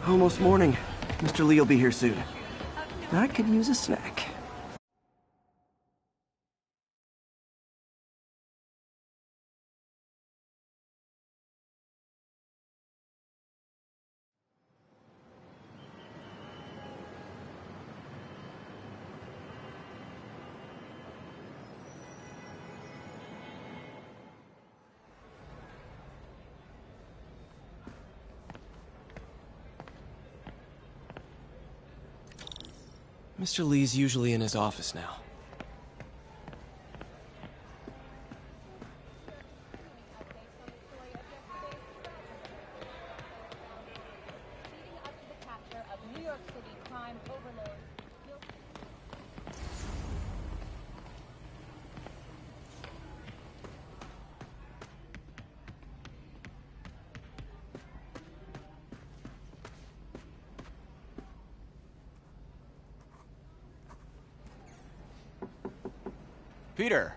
Almost morning. Mr. Lee will be here soon. I could use a snack. Mr. Lee's usually in his office now. Peter,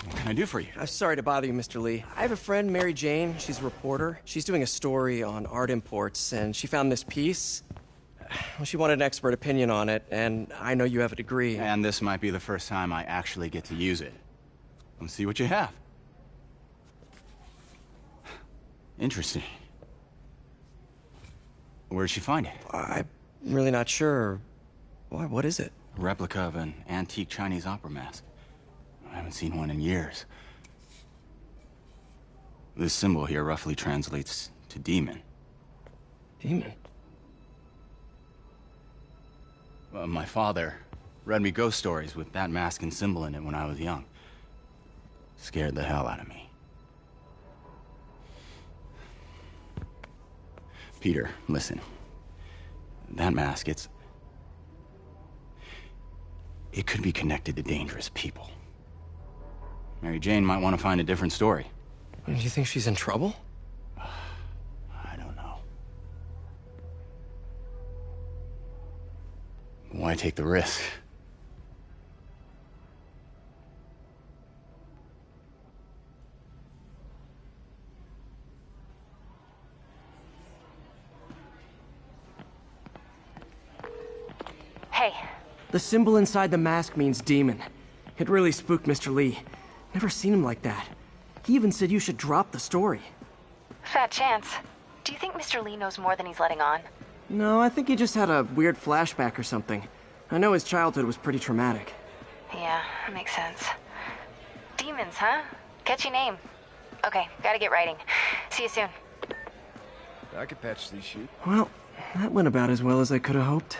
what can I do for you? Sorry to bother you, Mr. Lee. I have a friend, Mary Jane. She's a reporter. She's doing a story on art imports, and she found this piece. Well, she wanted an expert opinion on it, and I know you have a degree. And this might be the first time I actually get to use it. Let's see what you have. Interesting. Where'd she find it? I'm really not sure. Why, what is it? A replica of an antique Chinese opera mask. I haven't seen one in years. This symbol here roughly translates to demon. Demon? My father read me ghost stories with that mask and symbol in it when I was young. Scared the hell out of me. Peter, listen. That mask, it could be connected to dangerous people. Mary Jane might want to find a different story. Do you think she's in trouble? I don't know. Why take the risk? Hey. The symbol inside the mask means demon. It really spooked Mr. Lee. Never seen him like that. He even said you should drop the story. Fat chance. Do you think Mr. Lee knows more than he's letting on? No, I think he just had a weird flashback or something. I know his childhood was pretty traumatic. Yeah, that makes sense. Demons, huh? Catchy name. Okay, gotta get writing. See you soon. I could patch these shoes. Well, that went about as well as I could have hoped.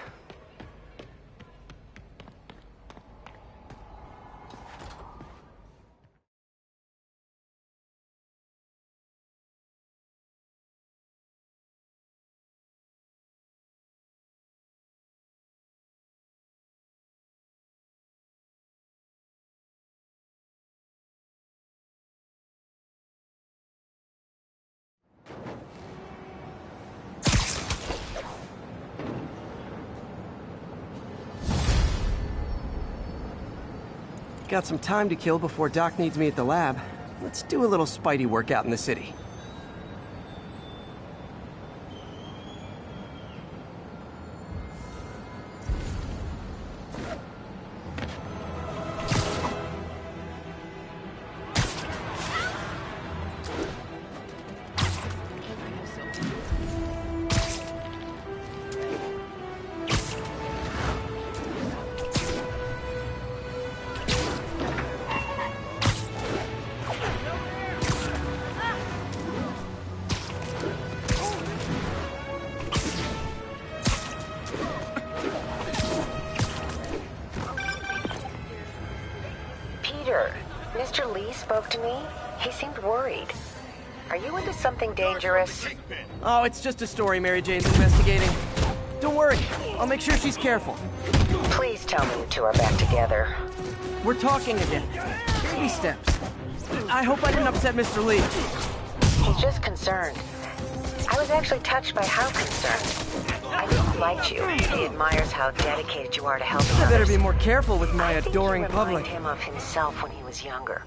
Got some time to kill before Doc needs me at the lab. Let's do a little Spidey workout in the city. Mr. Lee spoke to me. He seemed worried. Are you into something dangerous? Oh, it's just a story Mary Jane's investigating. Don't worry, I'll make sure she's careful. Please tell me you two are back together. We're talking again. Baby steps. I hope I didn't upset Mr. Lee. He's just concerned. I was actually touched by how concerned. I know he liked you. He admires how dedicated you are to helping others. I better be more careful with my adoring public. I think you remind him of himself when he was younger.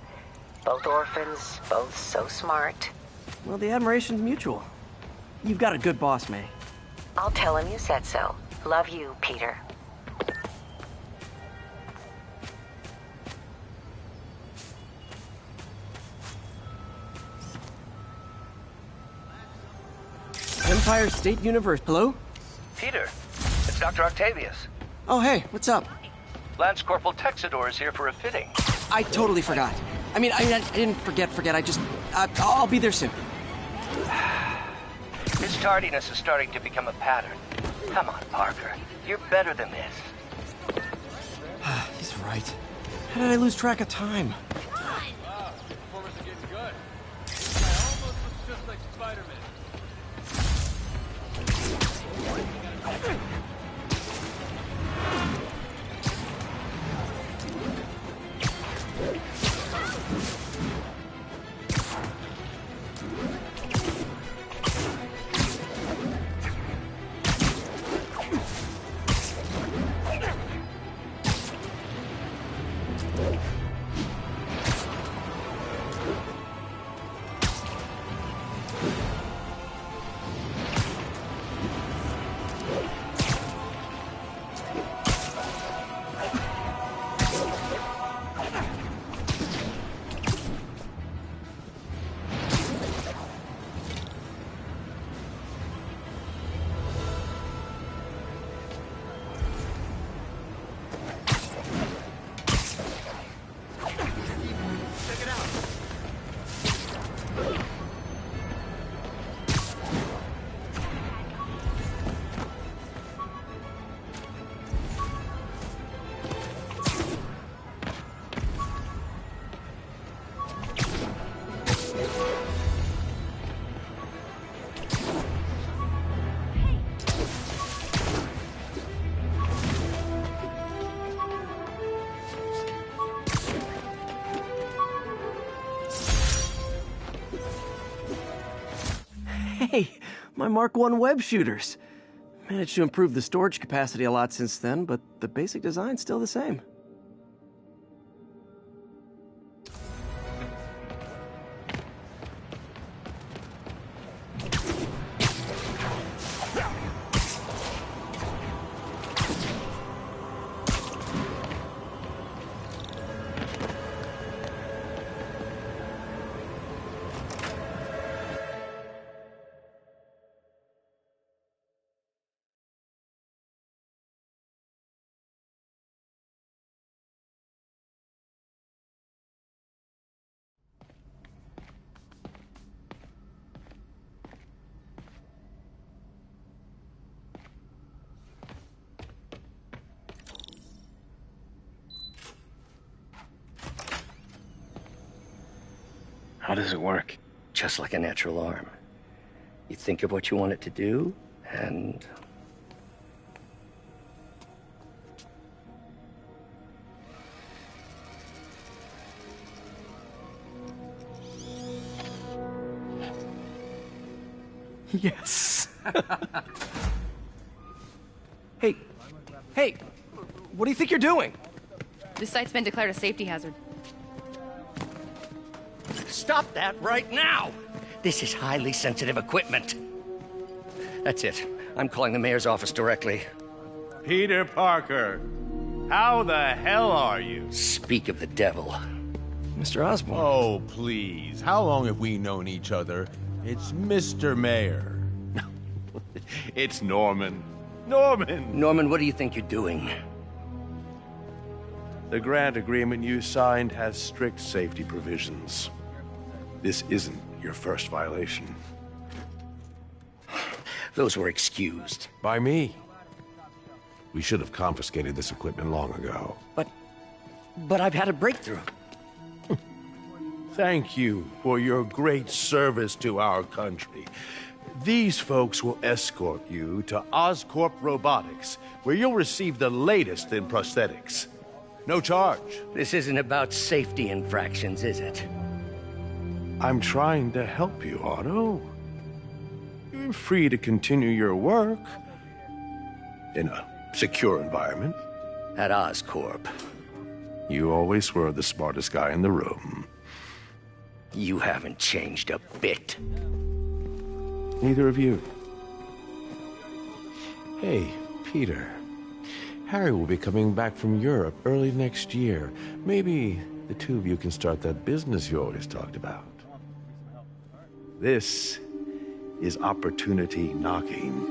Both orphans, both so smart. Well, the admiration's mutual. You've got a good boss, May. I'll tell him you said so. Love you, Peter. Empire State University. Hello? Peter, it's Dr. Octavius. Oh, hey, what's up? Lance Corporal Texador is here for a fitting. I totally forgot. I didn't forget. I'll be there soon. This tardiness is starting to become a pattern. Come on, Parker. You're better than this. He's right. How did I lose track of time? Wow, performance is getting good. I almost looks just like Spider-Man. Hey, my Mark I web shooters. Managed to improve the storage capacity a lot since then, but the basic design's still the same. How does it work? Just like a natural arm. You think of what you want it to do, and... Yes. Hey, what do you think you're doing? This site's been declared a safety hazard. Stop that right now! This is highly sensitive equipment. That's it. I'm calling the mayor's office directly. Peter Parker, how the hell are you? Speak of the devil. Mr. Osborn. Oh, please. How long have we known each other? It's Mr. Mayor. It's Norman. Norman, what do you think you're doing? The grant agreement you signed has strict safety provisions. This isn't your first violation. Those were excused. By me. We should have confiscated this equipment long ago. But I've had a breakthrough. Thank you for your great service to our country. These folks will escort you to Oscorp Robotics, where you'll receive the latest in prosthetics. No charge. This isn't about safety infractions, is it? I'm trying to help you, Otto. You're free to continue your work in a secure environment. At Oscorp. You always were the smartest guy in the room. You haven't changed a bit. Neither of you. Hey, Peter. Harry will be coming back from Europe early next year. Maybe the two of you can start that business you always talked about. This is opportunity knocking.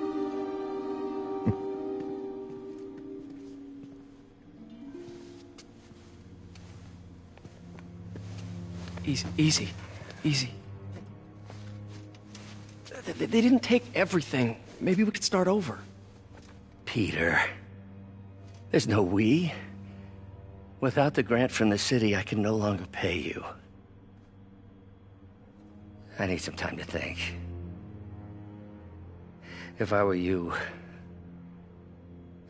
Easy. They didn't take everything. Maybe we could start over. Peter, there's no we. Without the grant from the city, I can no longer pay you. I need some time to think. If I were you,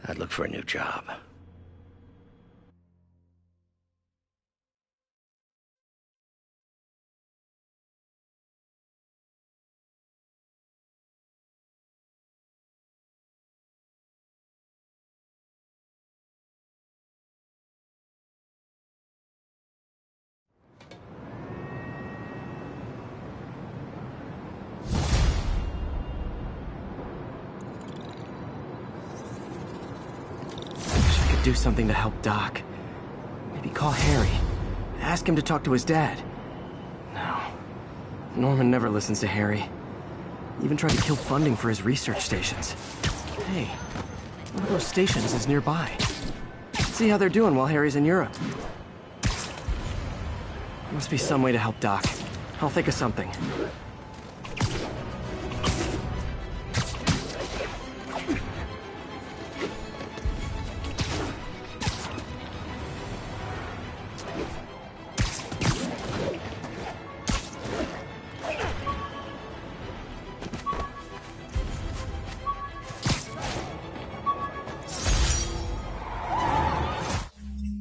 I'd look for a new job. Do something to help Doc. Maybe call Harry. Ask him to talk to his dad. No. Norman never listens to Harry. Even tried to kill funding for his research stations. Hey, one of those stations is nearby. Let's see how they're doing while Harry's in Europe. There must be some way to help Doc. I'll think of something.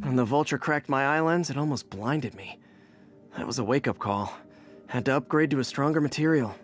When the vulture cracked my eye lens, it almost blinded me. That was a wake-up call. Had to upgrade to a stronger material.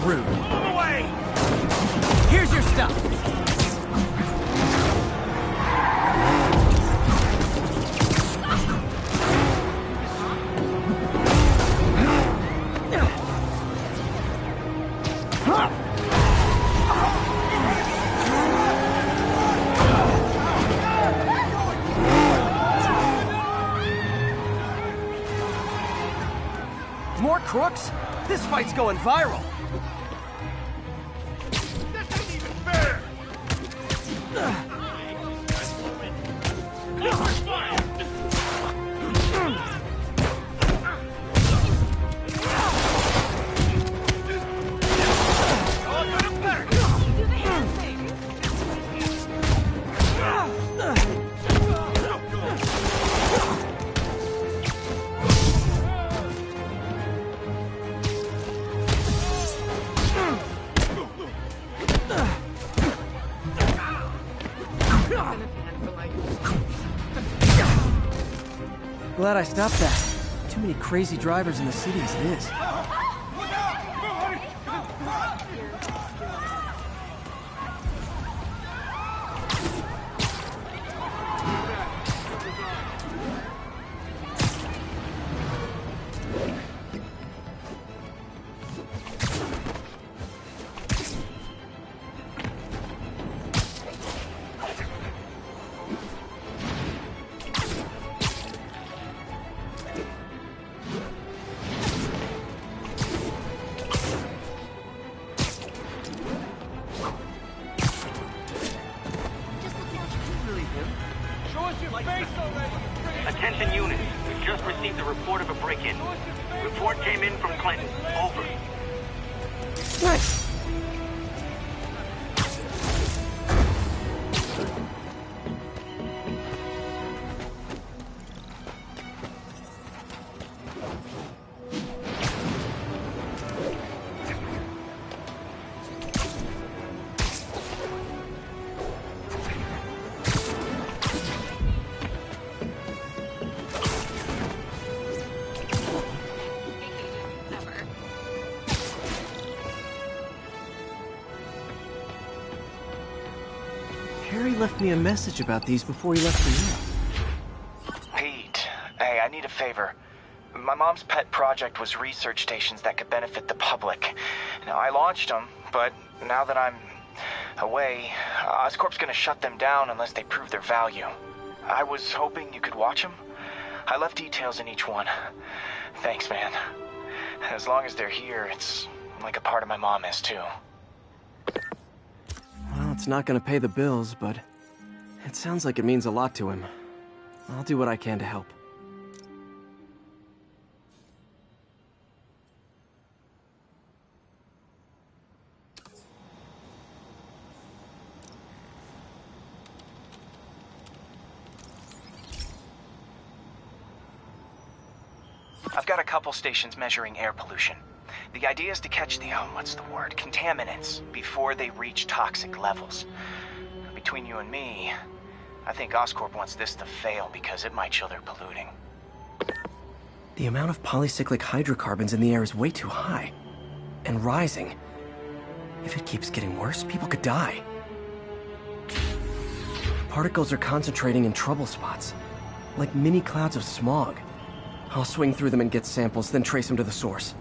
Rude. Move away! Here's your stuff. More crooks? This fight's going viral. Glad I stopped that. Too many crazy drivers in the city as it is. Attention units, we just received a report of a break-in. Report came in from Clinton. Over. Nice. Harry left me a message about these before he left for you. Pete, hey, I need a favor. My mom's pet project was research stations that could benefit the public. Now, I launched them, but now that I'm away, Oscorp's gonna shut them down unless they prove their value. I was hoping you could watch them. I left details in each one. Thanks, man. As long as they're here, it's like a part of my mom is, too. Well, it's not gonna pay the bills, but it sounds like it means a lot to him. I'll do what I can to help. I've got a couple stations measuring air pollution. The idea is to catch the, contaminants before they reach toxic levels. Between you and me, I think Oscorp wants this to fail because it might show they're polluting. The amount of polycyclic hydrocarbons in the air is way too high. And rising. If it keeps getting worse, people could die. Particles are concentrating in trouble spots, like mini clouds of smog. I'll swing through them and get samples, then trace them to the source.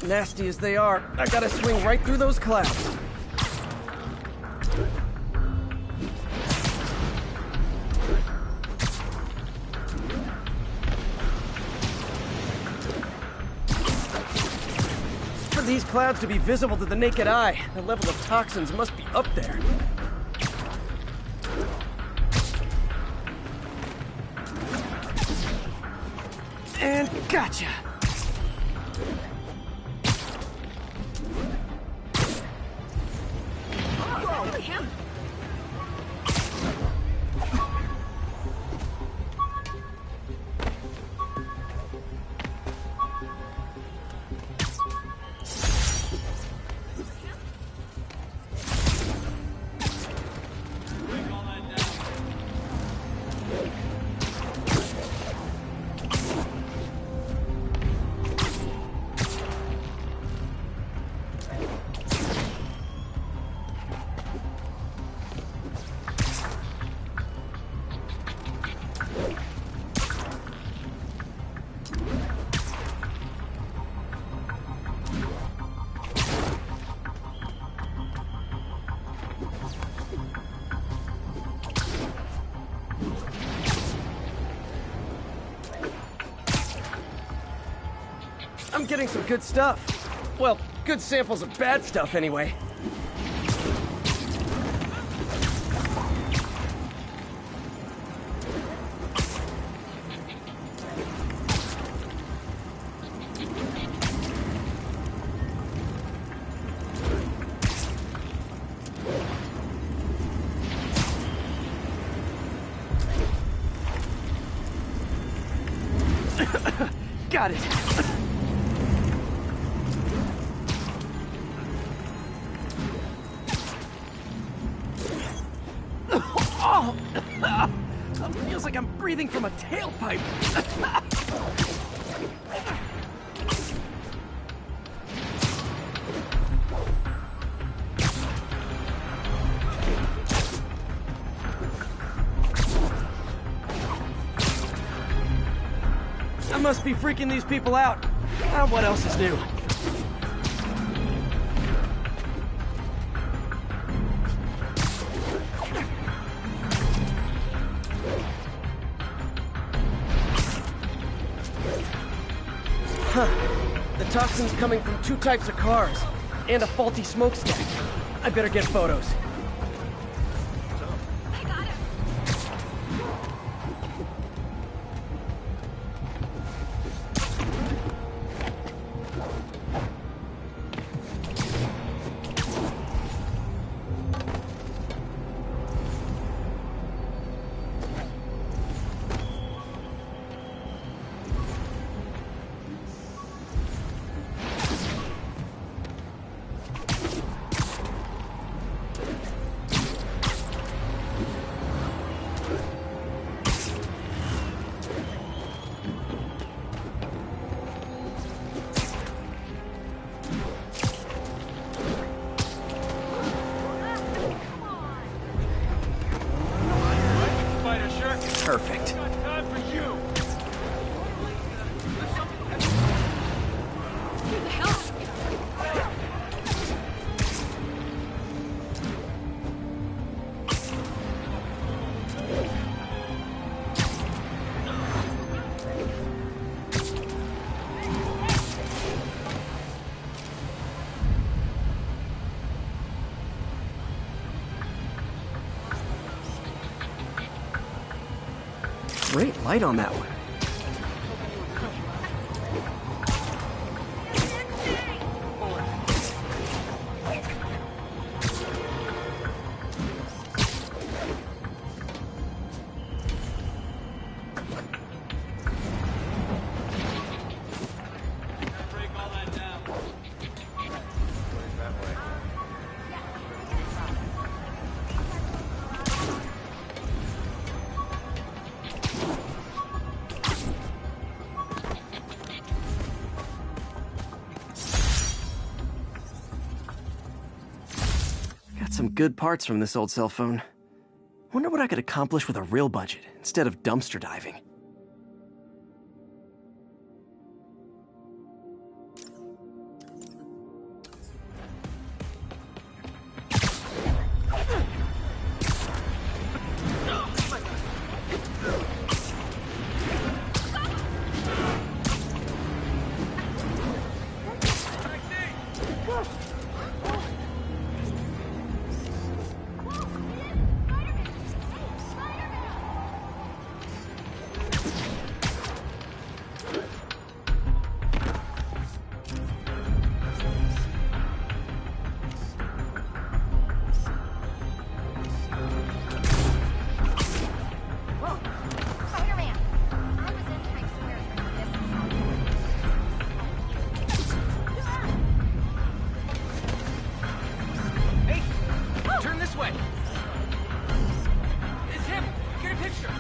Nasty as they are, I gotta swing right through those clouds. For these clouds to be visible to the naked eye, the level of toxins must be up there. And gotcha! I'm getting some good stuff. Well, good samples of bad stuff, anyway. Got it. Feels like I'm breathing from a tailpipe. I must be freaking these people out. What else is new? The toxin's coming from two types of cars, and a faulty smokestack. I better get photos. Perfect. Time for you. Who the hell? Great light on that one. Break all that down. Got some good parts from this old cell phone. Wonder what I could accomplish with a real budget instead of dumpster diving. Spider-Man! I was in Times Square during this. Hey! Turn this way! It's him. Get a picture.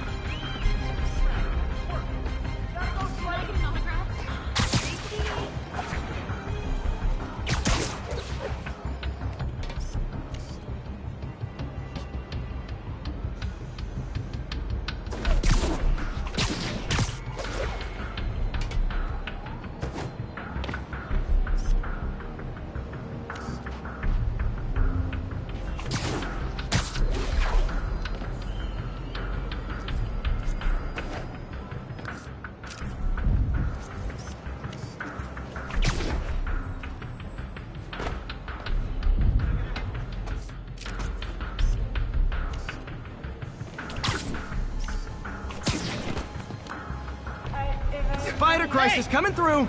Spider crisis coming through!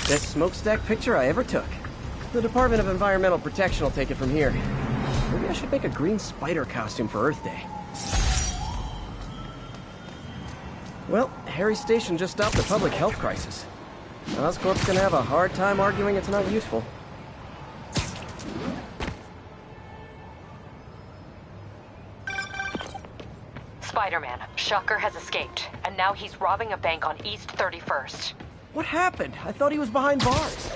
Best smokestack picture I ever took. The Department of Environmental Protection will take it from here. Maybe I should make a green spider costume for Earth Day. Well, Harry's station just stopped a public health crisis. Oscorp's gonna have a hard time arguing it's not useful. Spider-Man, Shocker has escaped, and now he's robbing a bank on East 31st. What happened? I thought he was behind bars.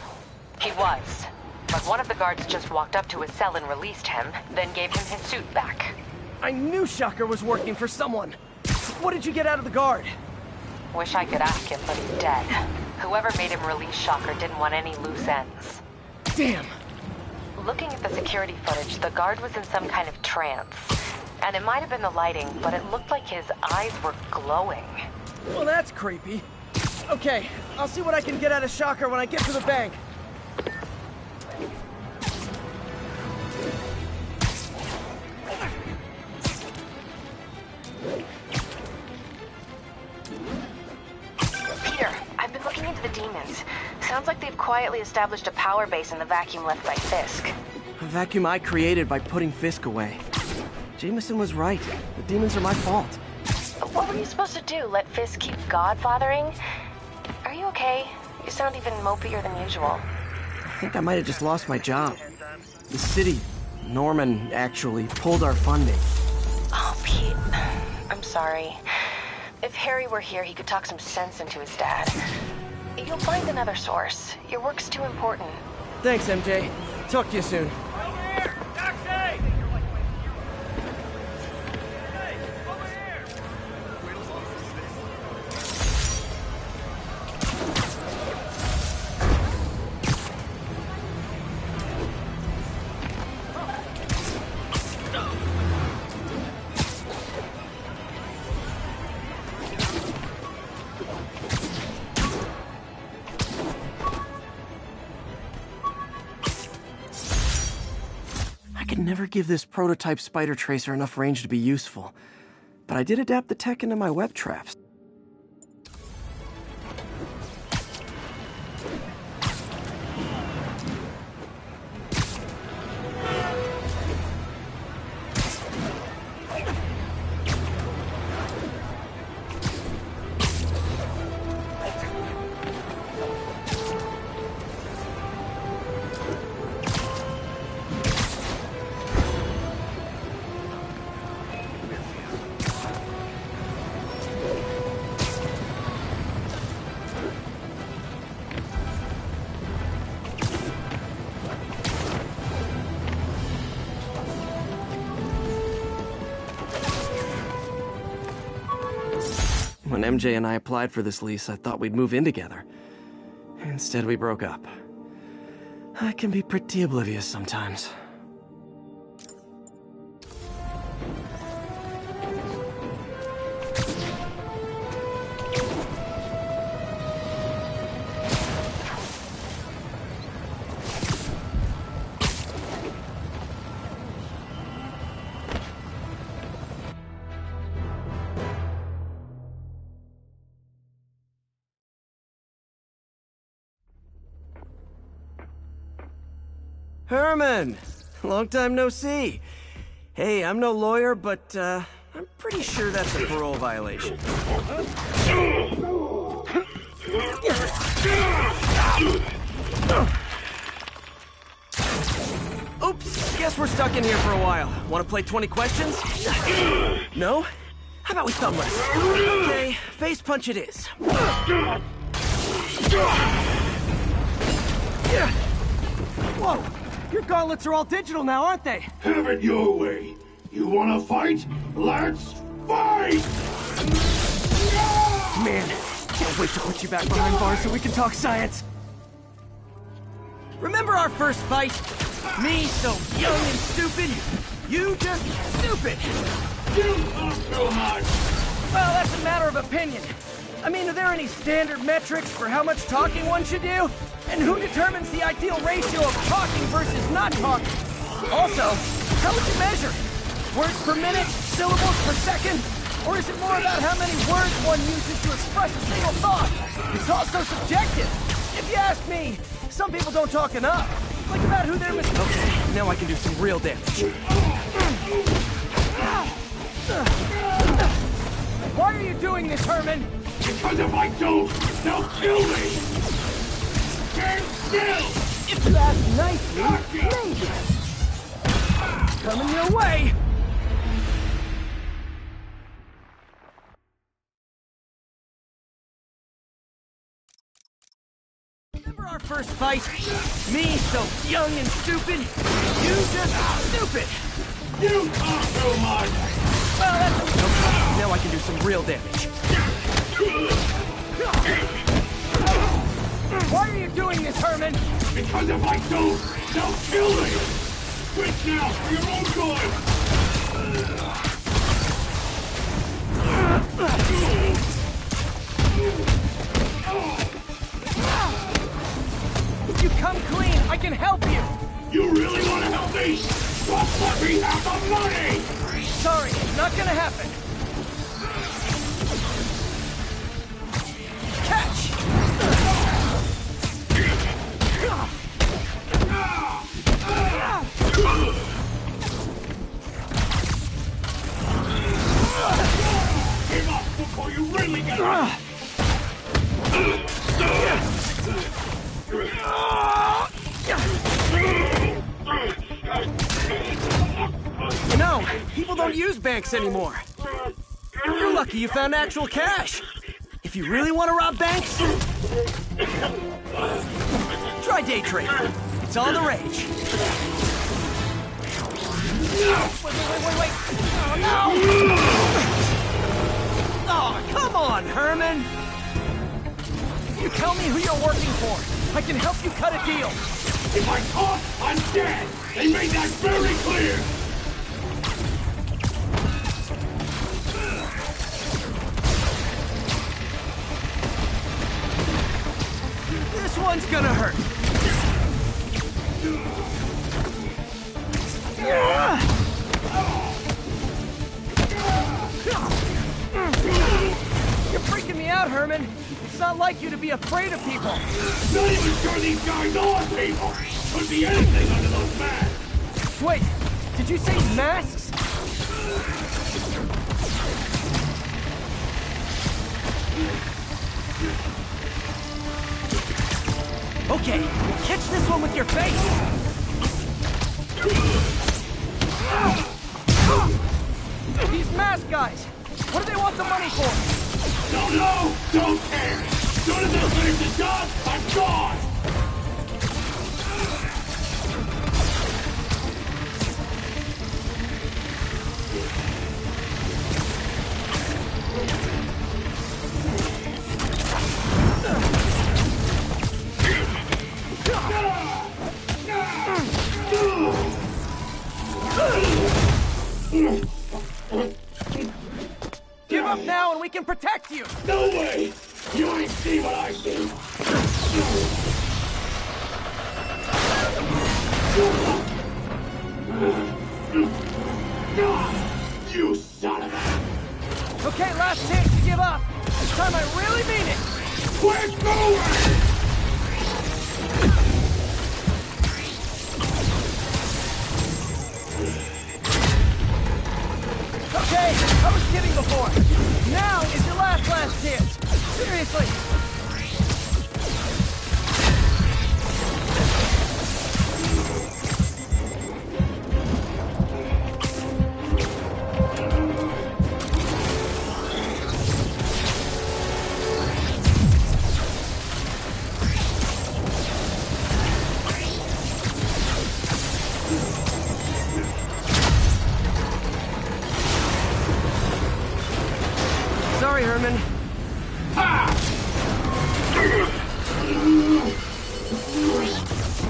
He was, but one of the guards just walked up to his cell and released him, then gave him his suit back. I knew Shocker was working for someone. What did you get out of the guard? Wish I could ask him, but he's dead. Whoever made him release Shocker didn't want any loose ends. Damn. Looking at the security footage, the guard was in some kind of trance. And it might have been the lighting, but it looked like his eyes were glowing. Well, that's creepy. Okay, I'll see what I can get out of Shocker when I get to the bank. Peter, I've been looking into the demons. Sounds like they've quite quietly established a power base in the vacuum left by Fisk. A vacuum I created by putting Fisk away. Jameson was right. The demons are my fault. What were you supposed to do? Let Fisk keep godfathering? Are you okay? You sound even mopier than usual. I think I might have just lost my job. The city, Norman, actually pulled our funding. Oh, Pete. I'm sorry. If Harry were here, he could talk some sense into his dad. You'll find another source. Your work's too important. Thanks, MJ. Talk to you soon. Over here! Taxi! Hey, over here! I could never give this prototype spider tracer enough range to be useful, but I did adapt the tech into my web traps. When MJ and I applied for this lease, I thought we'd move in together. Instead, we broke up. I can be pretty oblivious sometimes. Herman! Long time no see. Hey, I'm no lawyer, but, I'm pretty sure that's a parole violation. Oops, guess we're stuck in here for a while. Want to play 20 questions? No? How about we thumb wrestle? Okay, face punch it is. Whoa! Your gauntlets are all digital now, aren't they? Have it your way. You wanna fight? Let's fight! Man, can't wait to put you back behind bars so we can talk science. Remember our first fight? Me so young and stupid, you just stupid. You talk too much. Well, that's a matter of opinion. I mean, are there any standard metrics for how much talking one should do? And who determines the ideal ratio of talking versus not talking? Also, how would you measure? Words per minute? Syllables per second? Or is it more about how many words one uses to express a single thought? It's also subjective. If you ask me, some people don't talk enough. Like about who they're Okay, now I can do some real damage. Why are you doing this, Herman? Because if I don't, they'll kill me! Stand still! If you ask nicely, maybe. Coming your way! Remember our first fight? Me so young and stupid, you just stupid! You talk too much! Well, that's okay. Now I can do some real damage. Why are you doing this, Herman? Because if I don't, they'll kill me! Quit now, for your own good! If you come clean, I can help you! You really want to help me? Just let me have the money! Sorry, not gonna happen. Catch! People don't use banks anymore. You're lucky you found actual cash. If you really want to rob banks, try day trading. It's all the rage. Wait. Oh, no! Oh, come on, Herman! You tell me who you're working for. I can help you cut a deal. If I talk, I'm dead! They made that very clear! This one's gonna hurt. You're freaking me out, Herman. It's not like you to be afraid of people. Not even sure these guys are people! Could be anything under those masks! Wait, did you say masks? Okay, catch this one with your face! These mask guys! What do they want the money for? Don't know! Don't care! Soon as I finish the job, I'm gone! Give up now and we can protect you! No way! You ain't see what I see! You son of a... Okay, last chance to give up. This time I really mean it! Quit moving! Okay, I was kidding before. Now is your last chance. Seriously. Sorry, Herman. You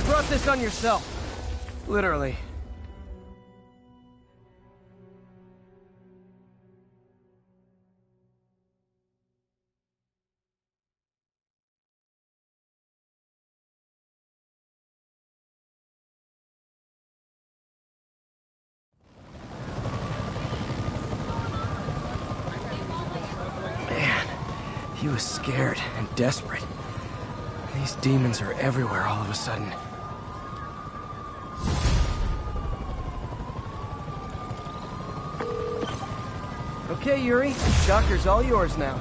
brought this on yourself. Literally. He was scared and desperate. These demons are everywhere all of a sudden. Okay, Yuri. Shocker's all yours now.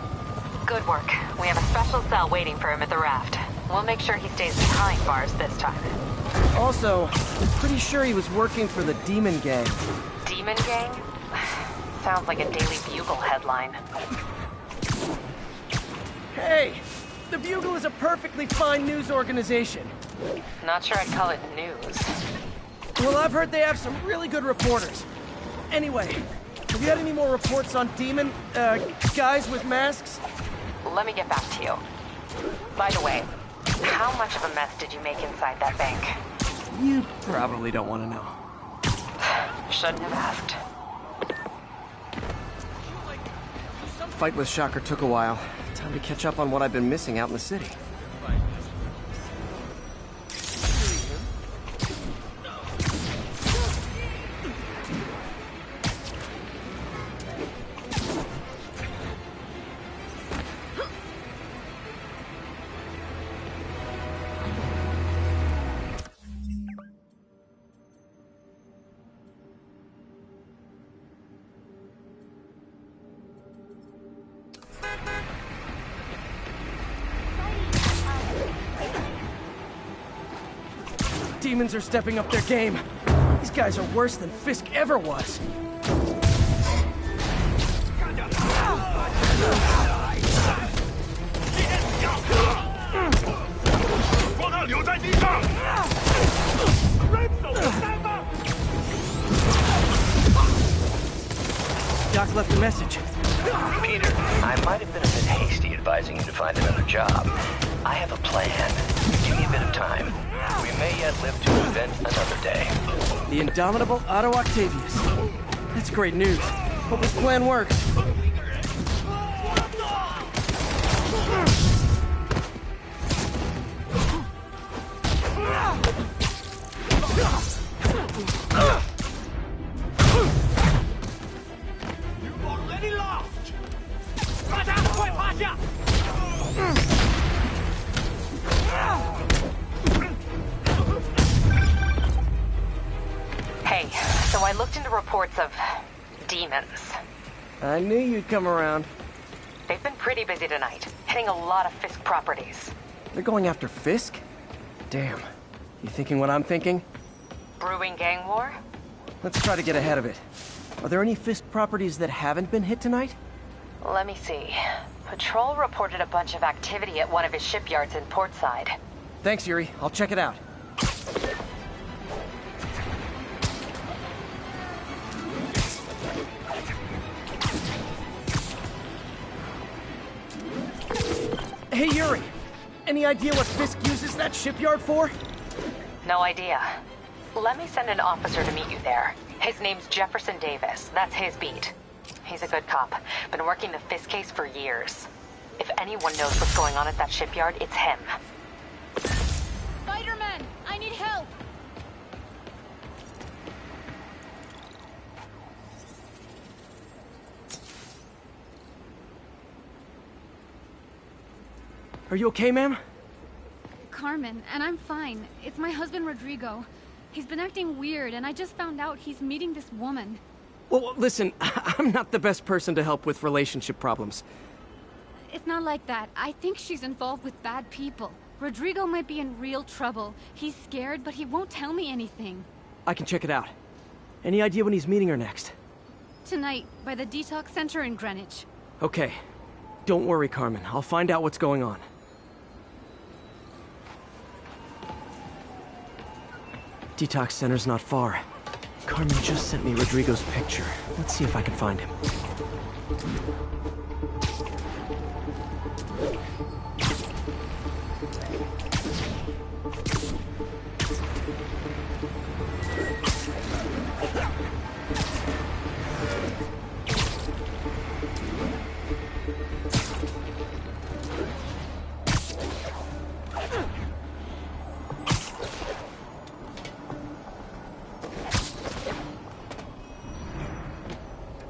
Good work. We have a special cell waiting for him at the raft. We'll make sure he stays behind bars this time. Also, I'm pretty sure he was working for the Demon Gang. Demon Gang? Sounds like a Daily Bugle headline. Hey! The Bugle is a perfectly fine news organization. Not sure I'd call it news. Well, I've heard they have some really good reporters. Anyway, have you had any more reports on demon, guys with masks? Let me get back to you. By the way, how much of a mess did you make inside that bank? You probably don't want to know. Shouldn't have asked. Fight with Shocker took a while. Time to catch up on what I've been missing out in the city. Demons are stepping up their game. These guys are worse than Fisk ever was. Doc left a message. Peter, I might have been a bit hasty advising you to find another job. I have a plan. Give me a bit of time. We may yet live to invent another day. The indomitable Otto Octavius. That's great news. Hope his plan works. Hey, so I looked into reports of demons. I knew you'd come around. They've been pretty busy tonight, hitting a lot of Fisk properties. They're going after Fisk? Damn. You thinking what I'm thinking? Brewing gang war? Let's try to get ahead of it. Are there any Fisk properties that haven't been hit tonight? Let me see. Patrol reported a bunch of activity at one of his shipyards in Portside. Thanks, Yuri. I'll check it out. Hey, Yuri! Any idea what Fisk uses that shipyard for? No idea. Let me send an officer to meet you there. His name's Jefferson Davis. That's his beat. He's a good cop. Been working the Fisk case for years. If anyone knows what's going on at that shipyard, it's him. Spider-Man! I need help! Are you okay, ma'am? Carmen, and I'm fine. It's my husband, Rodrigo. He's been acting weird, and I just found out he's meeting this woman. Well, listen, I'm not the best person to help with relationship problems. It's not like that. I think she's involved with bad people. Rodrigo might be in real trouble. He's scared, but he won't tell me anything. I can check it out. Any idea when he's meeting her next? Tonight, by the detox center in Greenwich. Okay. Don't worry, Carmen. I'll find out what's going on. Detox center's not far. Carmen just sent me Rodrigo's picture. Let's see if I can find him.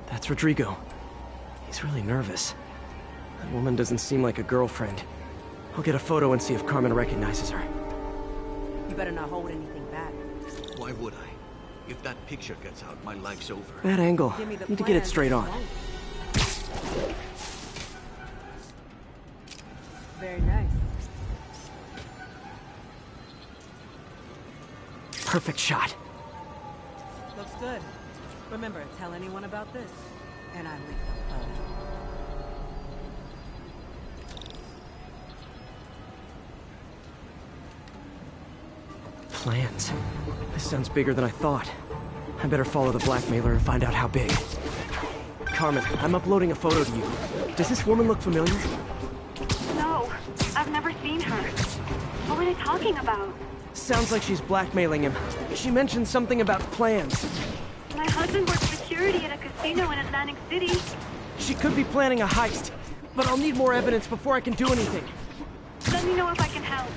That's Rodrigo. He's really nervous. That woman doesn't seem like a girlfriend. I'll get a photo and see if Carmen recognizes her. You better not hold anything back. Why would I? If that picture gets out, my life's over. That angle. Need to get it straight on. Very nice. Perfect shot. Looks good. Remember, tell anyone about this, and I leave the photo. Plans. This sounds bigger than I thought. I better follow the blackmailer and find out how big. Carmen, I'm uploading a photo to you. Does this woman look familiar? No, I've never seen her. What were they talking about? Sounds like she's blackmailing him. She mentioned something about plans. My husband works security at a casino in Atlantic City. She could be planning a heist, but I'll need more evidence before I can do anything. Let me know if I can help.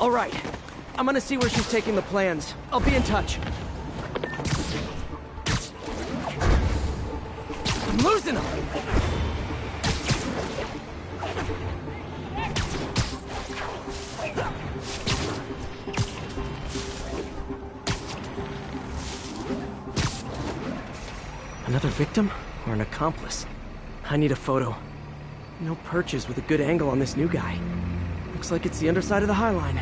All right. I'm gonna see where she's taking the plans. I'll be in touch. I'm losing them! Another victim or an accomplice? I need a photo. No perches with a good angle on this new guy. Looks like it's the underside of the High Line.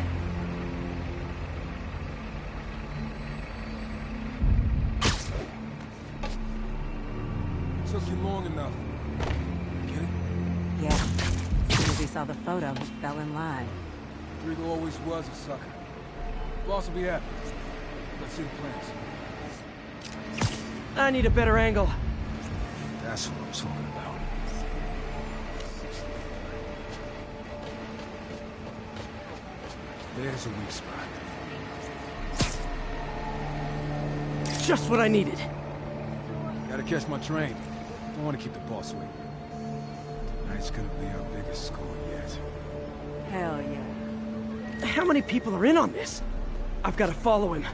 Took you long enough. Get it? saw the photo, he fell in line. Rodrigo always was a sucker. Boss will be happy. Let's see the plans. I need a better angle. That's what I was talking about. There's a weak spot. Just what I needed. Gotta catch my train. Don't want to keep the boss waiting. Tonight's gonna be our biggest score yet. Hell yeah. How many people are in on this? I've got to follow him.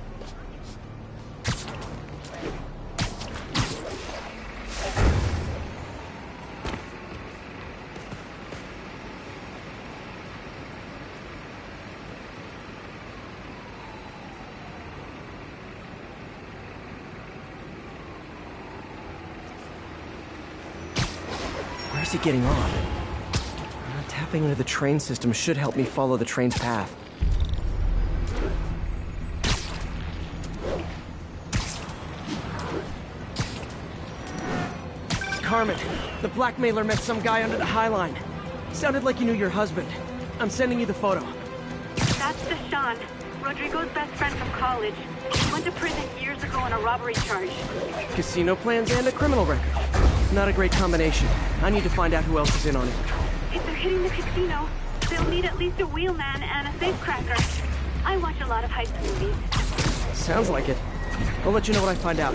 Where's he getting off? Tapping into the train system should help me follow the train's path. Carmen, the blackmailer met some guy under the High Line. Sounded like you knew your husband. I'm sending you the photo. That's Deshaun, Rodrigo's best friend from college. He went to prison years ago on a robbery charge. Casino plans and a criminal record. Not a great combination. I need to find out who else is in on it. If they're hitting the casino, they'll need at least a wheelman and a safecracker. I watch a lot of heist movies. Sounds like it. I'll let you know what I find out.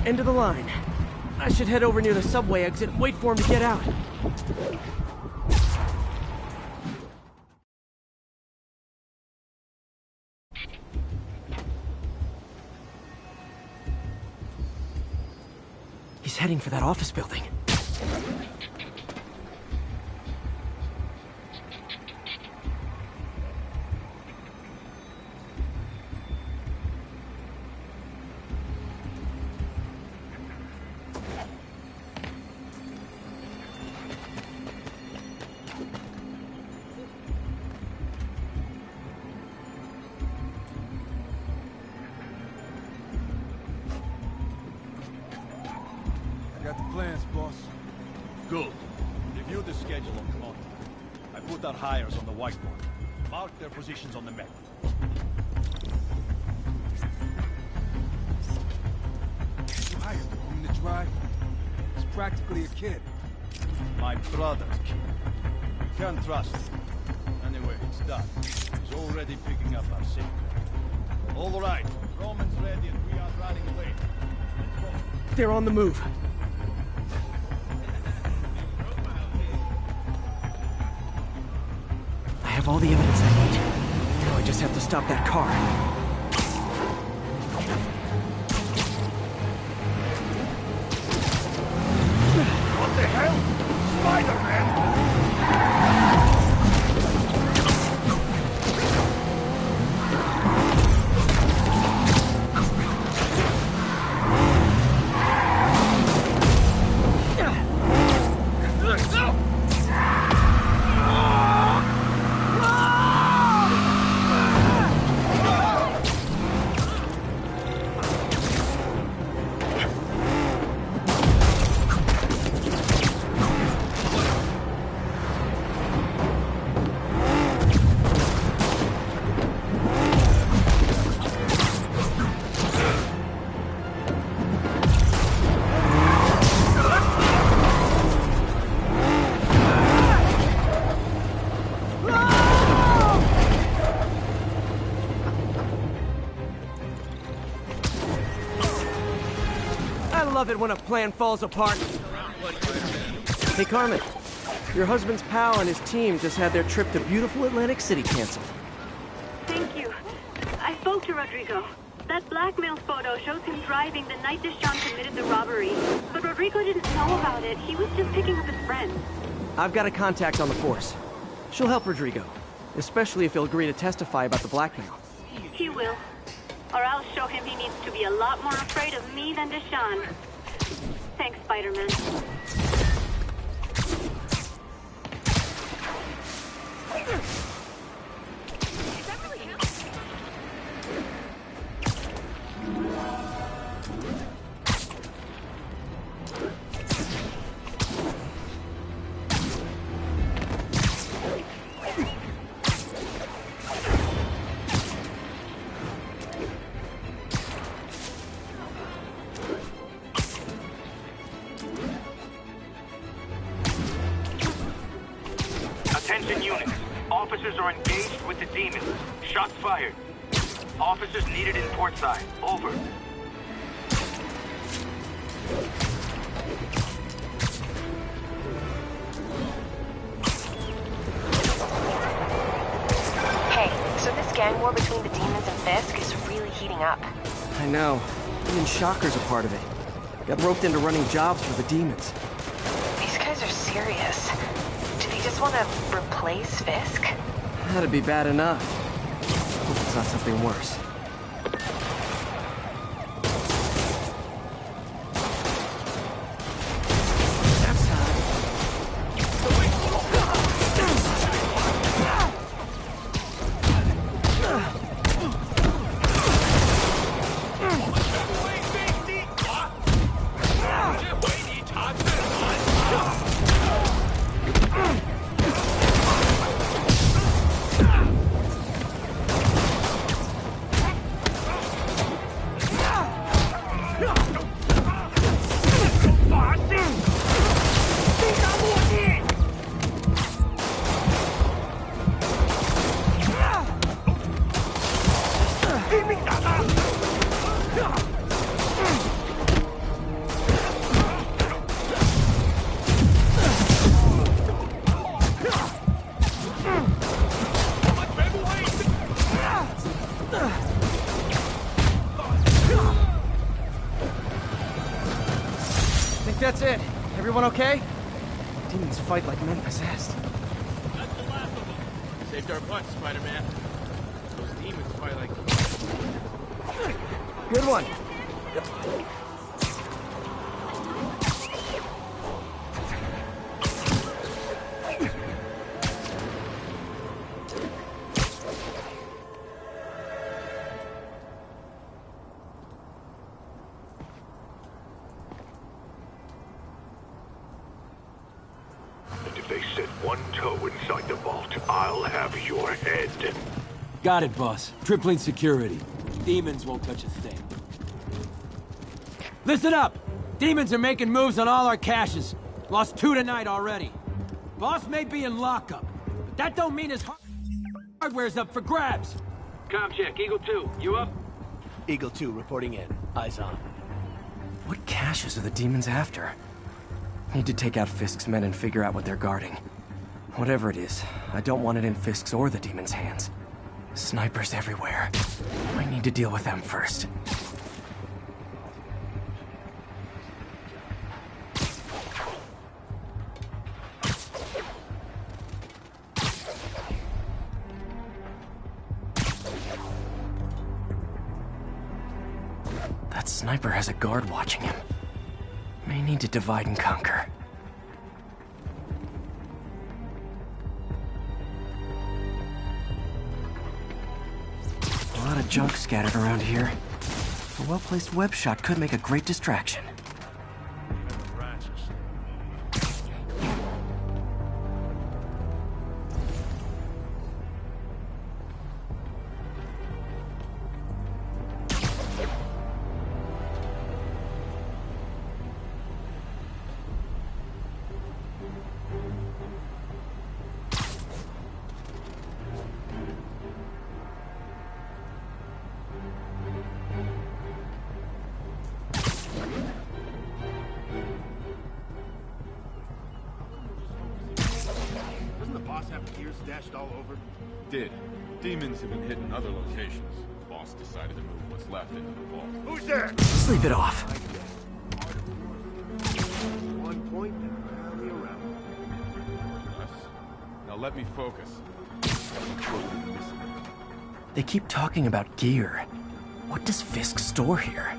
End of the line. I should head over near the subway exit and wait for him to get out. He's heading for that office building. Good. Review the schedule on command. I put our hires on the whiteboard. Mark their positions on the map. You hired him to drive? He's practically a kid. My brother's kid. You can't trust him. Anyway, it's done. He's already picking up our safecracker. All right. Roman's ready and we are riding away. Let's go. They're on the move. I have all the evidence I need. Now I just have to stop that car. What the hell? Spider-Man! I love it when a plan falls apart. Hey, Carmen. Your husband's pal and his team just had their trip to beautiful Atlantic City canceled. Thank you. I spoke to Rodrigo. That blackmail photo shows him driving the night Deshaun committed the robbery. But Rodrigo didn't know about it. He was just picking up his friend. I've got a contact on the force. She'll help Rodrigo, especially if he'll agree to testify about the blackmail. He will. or I'll show him he needs to be a lot more afraid of me than Deshaun. Thanks, Spider-Man. Attention units. Officers are engaged with the demons. Shots fired. Officers needed in port side. Over. Hey, so this gang war between the demons and Fisk is really heating up. I know. Even Shocker's a part of it. Got roped into running jobs for the demons. These guys are serious. Do they just want to replace Fisk? That'd be bad enough. Hope it's not something worse. That's it. Everyone okay? Demons fight like men possessed. That's the last of them. Saved our butts, Spider-Man. Those demons fight like... Good one. Got it, boss. Tripling security. Demons won't touch a thing. Listen up! Demons are making moves on all our caches. Lost 2 tonight already. Boss may be in lockup, but that don't mean his hardware's up for grabs. Com check, Eagle 2, you up? Eagle 2 reporting in. Eyes on. What caches are the demons after? Need to take out Fisk's men and figure out what they're guarding. Whatever it is, I don't want it in Fisk's or the demons' hands. Snipers everywhere. I need to deal with them first. That sniper has a guard watching him. May need to divide and conquer. A lot of junk scattered around here. A well-placed web shot could make a great distraction. Stashed all over? Did. Demons have been hidden other locations. The boss decided to move what's left into the vault. Who's there? Sleep it off. One point and rally around. Us? Now let me focus. They keep talking about gear. What does Fisk store here?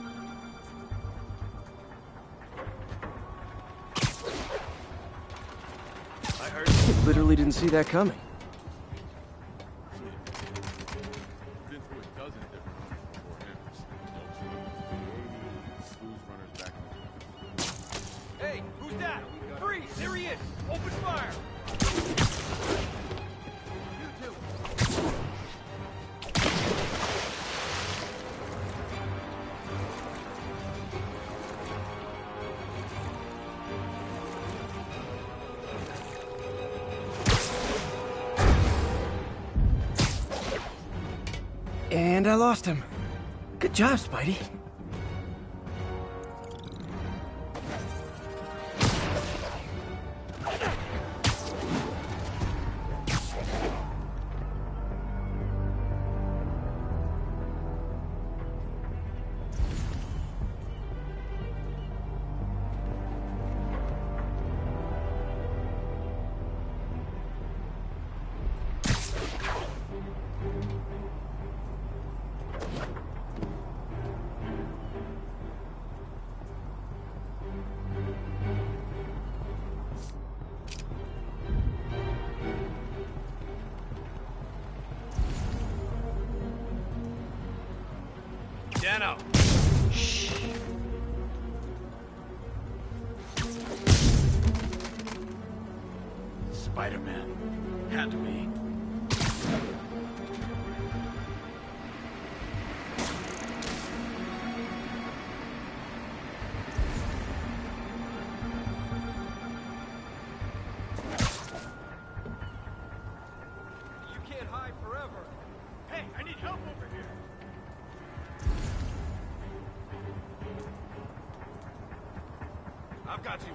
I heard. Literally didn't see that coming. Been through a dozen different owners before him. Blues runners back in the 20s. Hey, who's that? Freeze! There he is! Open fire! You two. And I lost him. Good job, Spidey. Dano. Shh. Spider-Man. Had to be. You can't hide forever. Hey, I need help over here. I've got you.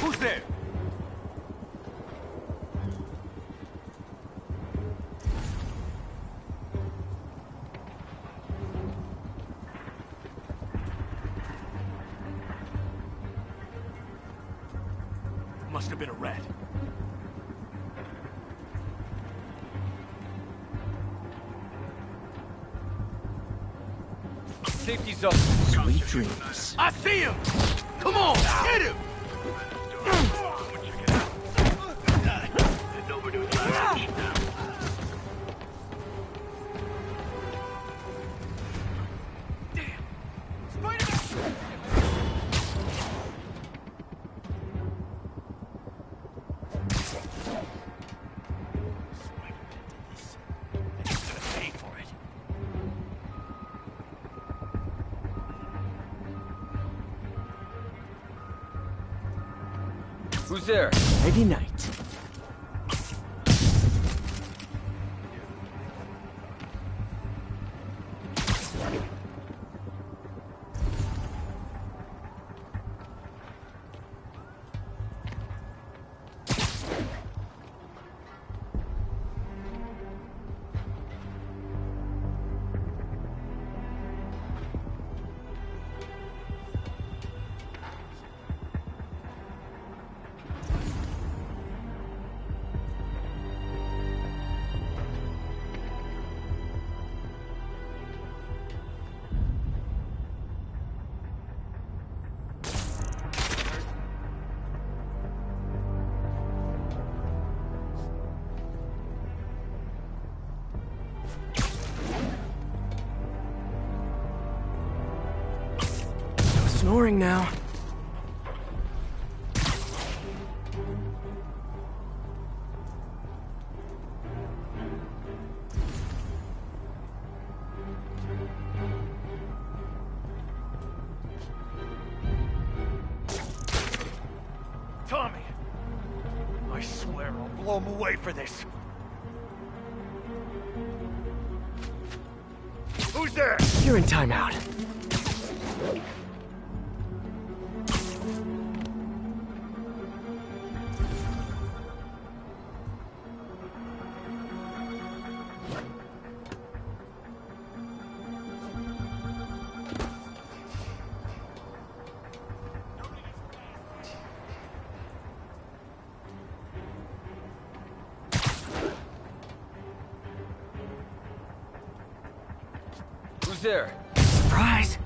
Who's there? Must have been a rat. Safety zone. Sweet dreams. I see him! Come on, hit him! Who's there? Nighty night. Snoring now. Tommy! I swear I'll blow him away for this. Who's there? You're in timeout. there? Surprise!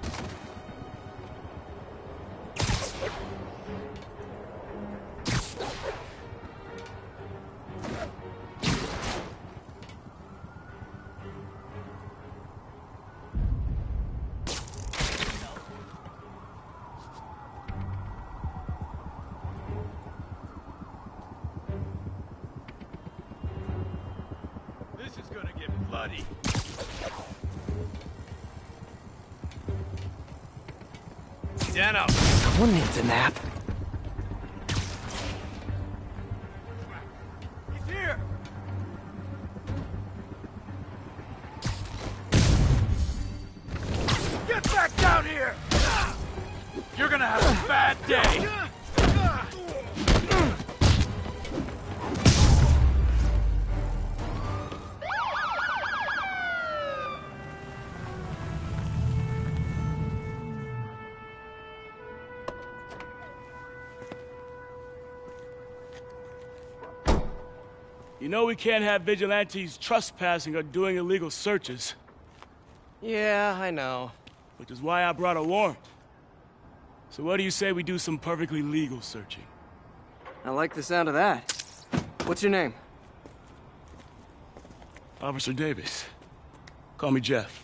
This is gonna get bloody. Dano! Someone needs a nap. He's here! Get back down here! You're gonna have a bad day! You know we can't have vigilantes trespassing or doing illegal searches. Yeah, I know. Which is why I brought a warrant. So what do you say we do some perfectly legal searching? I like the sound of that. What's your name? Officer Davis. Call me Jeff.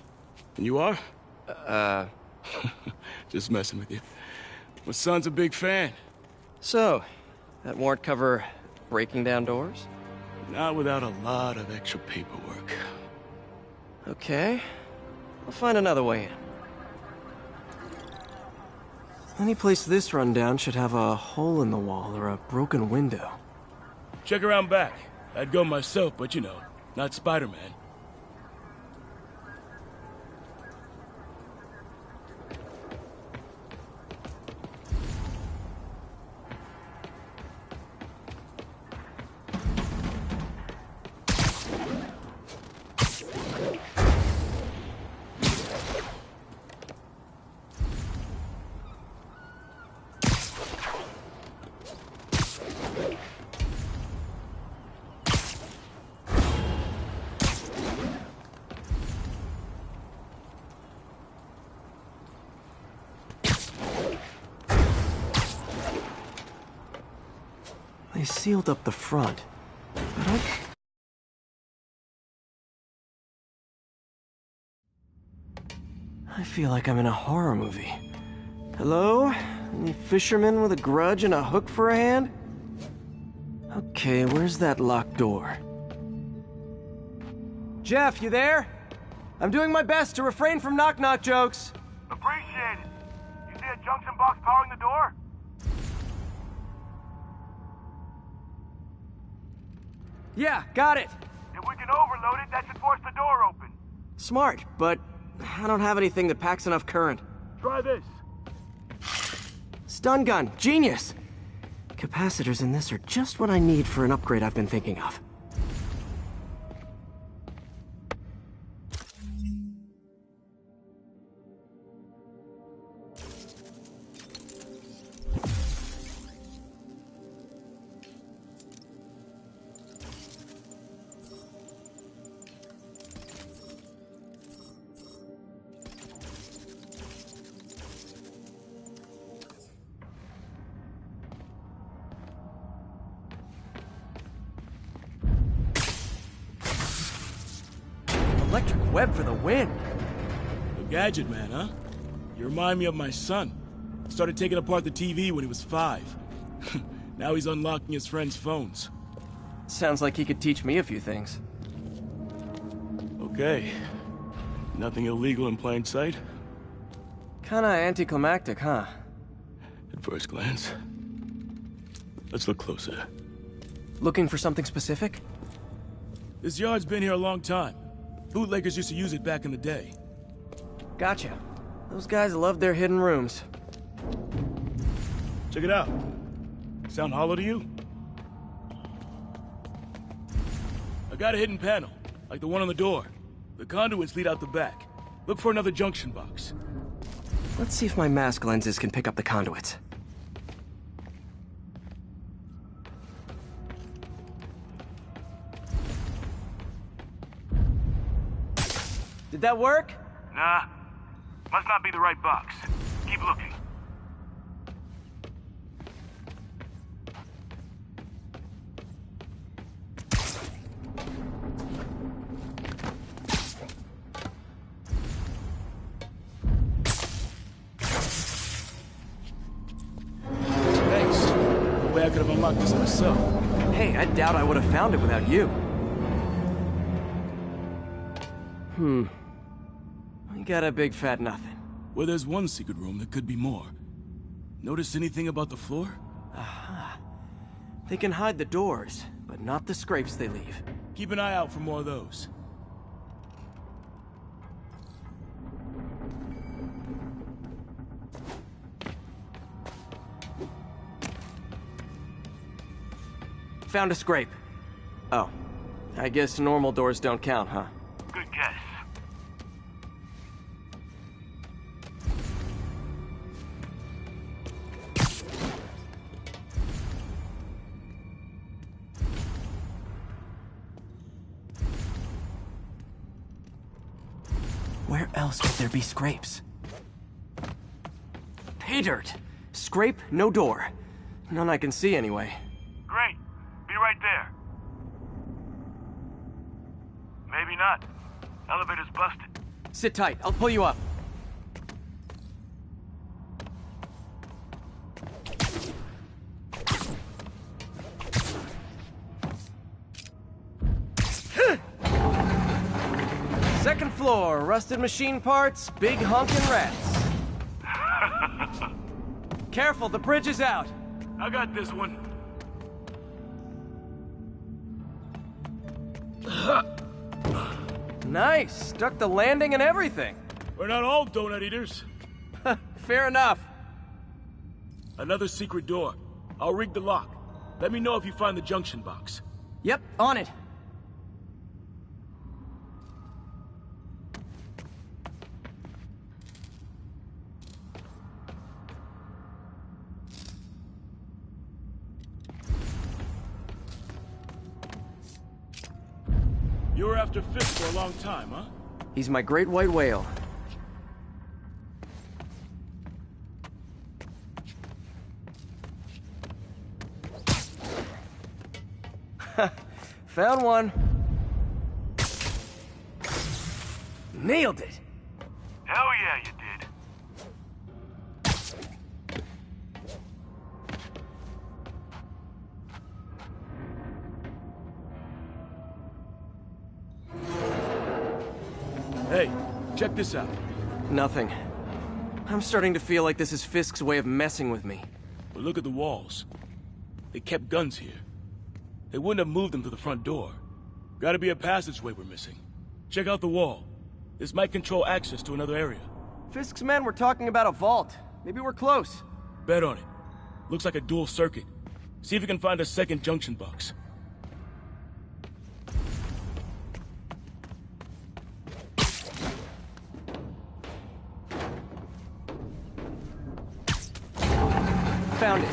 And you are? Just messing with you. My son's a big fan. So, that warrant cover breaking down doors? Not without a lot of extra paperwork. Okay. I'll find another way in. Any place this rundown should have a hole in the wall or a broken window. Check around back. I'd go myself, but you know, not Spider-Man. They sealed up the front, but I feel like I'm in a horror movie. Hello? Any fisherman with a grudge and a hook for a hand? Okay, where's that locked door? Jeff, you there? I'm doing my best to refrain from knock-knock jokes. Appreciate it. You see a junction box powering the door? Yeah, got it. If we can overload it, that should force the door open. Smart, but I don't have anything that packs enough current. Try this. Stun gun, genius! Capacitors in this are just what I need for an upgrade I've been thinking of. Electric web for the win. A gadget man, huh? You remind me of my son. Started taking apart the TV when he was 5. Now he's unlocking his friends' phones. Sounds like he could teach me a few things. Okay. Nothing illegal in plain sight? Kinda anticlimactic, huh? At first glance. Let's look closer. Looking for something specific? This yard's been here a long time. Bootleggers used to use it back in the day. Gotcha. Those guys love their hidden rooms. Check it out. Sound hollow to you? I got a hidden panel, like the one on the door. The conduits lead out the back. Look for another junction box. Let's see if my mask lenses can pick up the conduits. Did that work? Nah, Must not be the right box. Keep looking. Thanks. No way I could have unlocked this myself. Hey, I doubt I would have found it without you. You got a big fat nothing. Well, there's one secret room, there could be more. Notice anything about the floor? Aha. They can hide the doors, but not the scrapes they leave. Keep an eye out for more of those. Found a scrape. Oh. I guess normal doors don't count, huh? Good guess. Where else would there be scrapes? Pay dirt! Scrape, no door. None I can see anyway. Great. Be right there. Maybe not. Elevator's busted. Sit tight, I'll pull you up. Second floor, rusted machine parts, big honkin' rats. Careful, the bridge is out. I got this one. Nice, stuck the landing and everything. We're not all donut eaters. Fair enough. Another secret door. I'll rig the lock. Let me know if you find the junction box. Yep, on it. You were after Fisk for a long time, huh? He's my great white whale. Found one. Nailed it. Hell yeah, you did. Hey, check this out. Nothing. I'm starting to feel like this is Fisk's way of messing with me. But look at the walls. They kept guns here. They wouldn't have moved them to the front door. Gotta be a passageway we're missing. Check out the wall. This might control access to another area. Fisk's men were talking about a vault. Maybe we're close. Bet on it. Looks like a dual circuit. See if you can find a second junction box. Found it.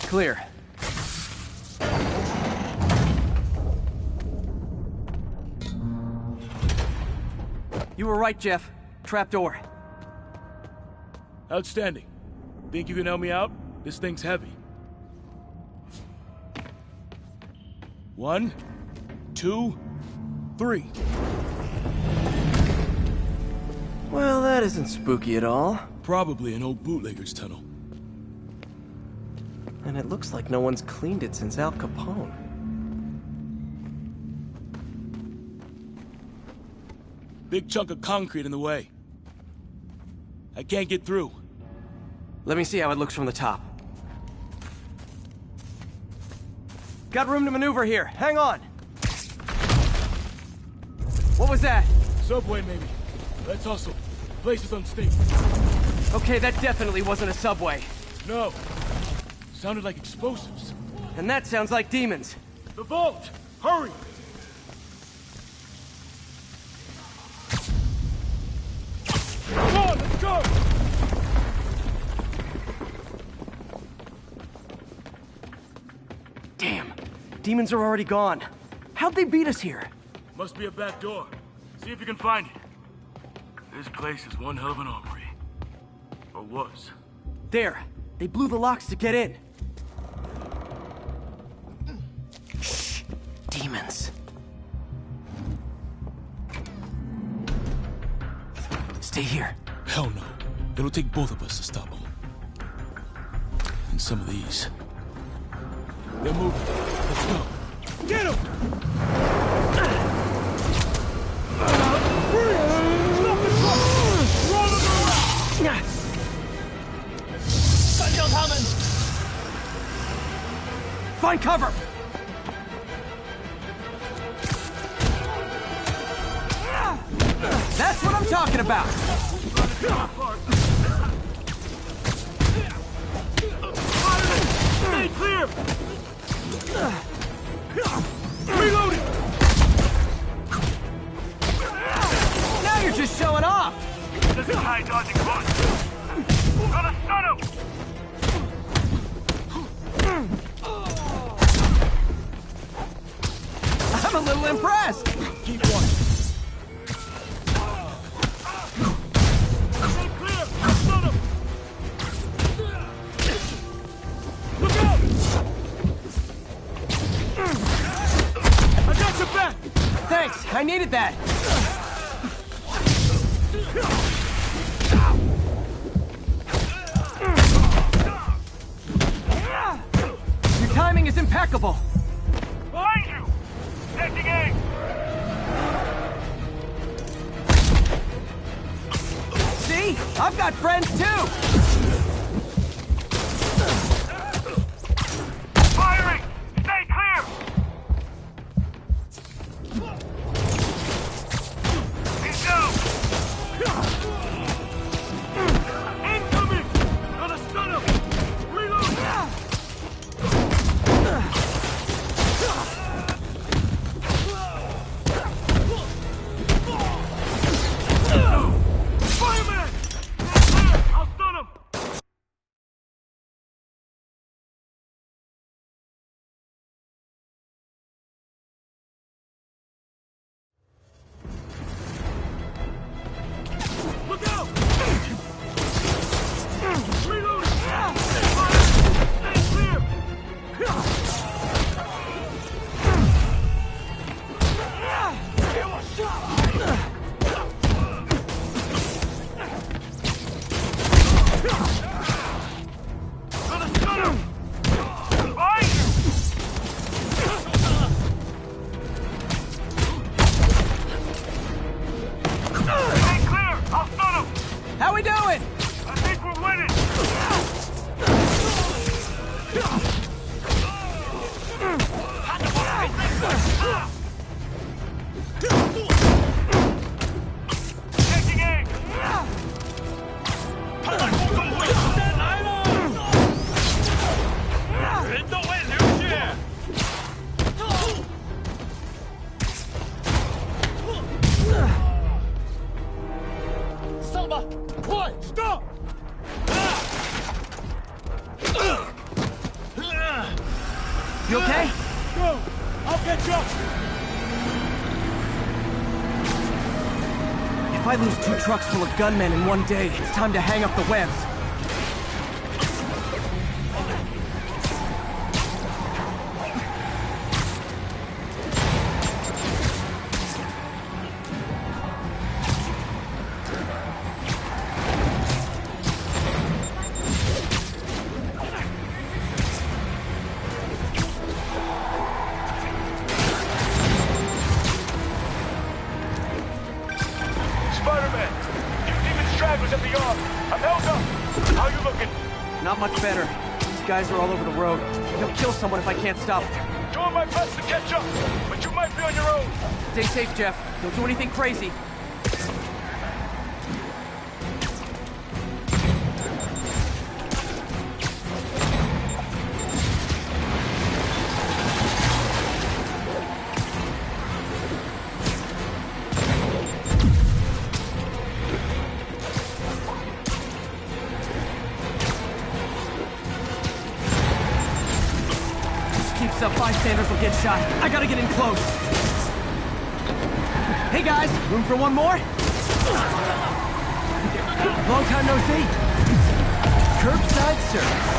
Clear. You were right, Jeff. Trapdoor. Outstanding. Think you can help me out? This thing's heavy. 1, 2, 3. Well, that isn't spooky at all. Probably an old bootlegger's tunnel. And it looks like no one's cleaned it since Al Capone. Big chunk of concrete in the way. I can't get through. Let me see how it looks from the top. Got room to maneuver here. Hang on. What was that? Subway, maybe. Let's hustle. Place is unstable. Okay, that definitely wasn't a subway. No. Sounded like explosives. And that sounds like demons. The vault! Hurry! Come on, let's go! demons are already gone. How'd they beat us here? Must be a back door. See if you can find it. This place is one hell of an armory. Or was. There. They blew the locks to get in. Shh. Demons. Stay here. Hell no. It'll take both of us to stop them. And some of these. They're moving. Let's go. Get him! Stop the truck! Roll them around! Find cover! That's what I'm talking about! Stay clear! Reloading! Now you're just showing off! This guy dodging bullets. Gonna stun him! I'm a little impressed! Keep watching. Stay clear! Stun him! Look out! I got your back! Thanks, I needed that! Your timing is impeccable! Behind you! Taking aim! See? I've got friends too! Firing! Stay clear! He's down! Incoming! Gonna stun him! Reload! Fireman! Clear! I'll stun him! Look out! Reloading! Fire! Stay clear! Gonna stun him! Behind you! Stay clear! I'll stun him! How we doing? I think we're winning! Taking aim! Stop! You okay? Go! I'll catch up! If I lose 2 trucks full of gunmen in one day, it's time to hang up the webs. Spider-Man! You demon stragglers at the arm! I'm held up! How you looking? Not much better. These guys are all over the road. They'll kill someone if I can't stop them. Doing my best to catch up, but you might be on your own. Stay safe, Jeff. Don't do anything crazy. keeps up, bystanders will get shot. I gotta get in close. Hey guys, room for one more? Long time no see. Curbside service.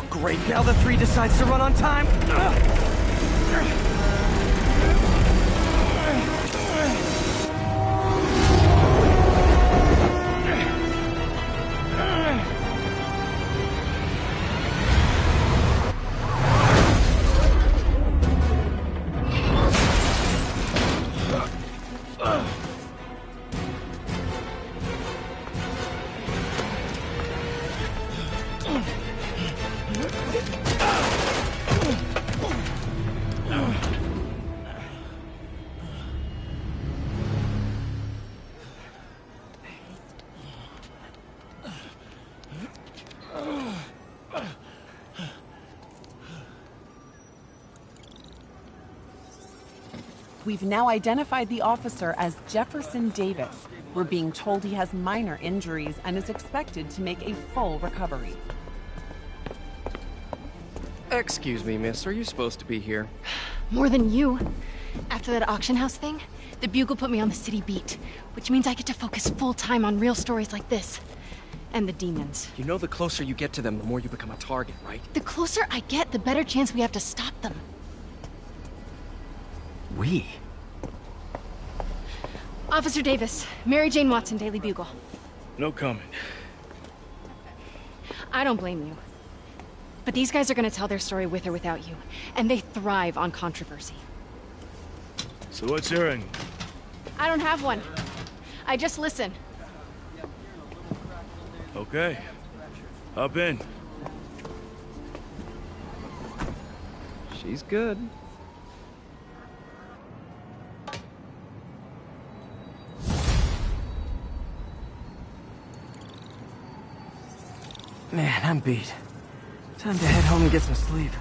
Great, now the 3 decides to run on time. We've now identified the officer as Jefferson Davis. We're being told he has minor injuries and is expected to make a full recovery. Excuse me, miss. Are you supposed to be here? More than you. After that auction house thing, the Bugle put me on the city beat, which means I get to focus full-time on real stories like this. And the demons. You know the closer you get to them, the more you become a target, right? The closer I get, the better chance we have to stop them. We? Officer Davis, Mary Jane Watson, Daily Bugle. No comment. I don't blame you. But these guys are gonna tell their story with or without you, and they thrive on controversy. So what's your angle? I don't have one. I just listen. Okay. Hop in. She's good. Man, I'm beat. Time to head home and get some sleep.